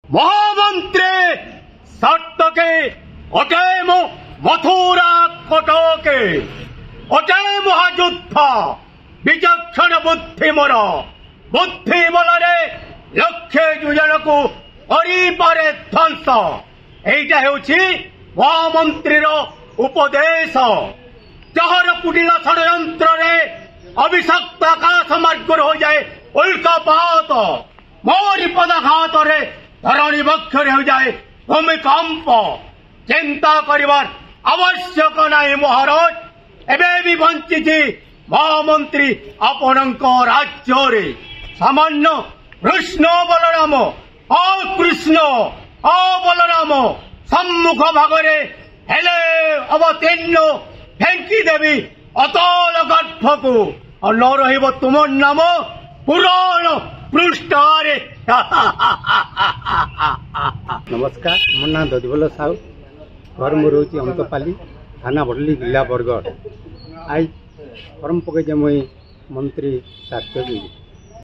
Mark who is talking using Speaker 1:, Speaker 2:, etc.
Speaker 1: महामंत्री सत्तके अटेम मथुरा कटके अटे महायुद्ध विचक्षण बुद्धि मोर बुद्धि बल लक्षे योजन को पारे ध्वंस एटा होछि महामंत्री उपदेश जहर कुटिल षड्यंत्र अभिशक्त आकाश मार्ग हो जाए उल्कापात मोरी पदाघात धरणी बक्षर हो जाए भूमिकंप चिंता करिवार आवश्यक नहीं महाराज एबे भी बंची महामंत्री आपणक राज्य रे सामान्य कृष्ण बलराम कृष्ण बलराम सम्मुख भागरे हेले अवतीर्ण फेंकी देवी अतल गर्भ को और न रहिब तुम नाम पुराण पृष्ठारे।
Speaker 2: नमस्कार मो ना दधिबल साहू घर मोर हूँ अमतपाली थाना बड़ली जिला बरगढ़ आई फर्म पकई मुई मंत्री सार्थक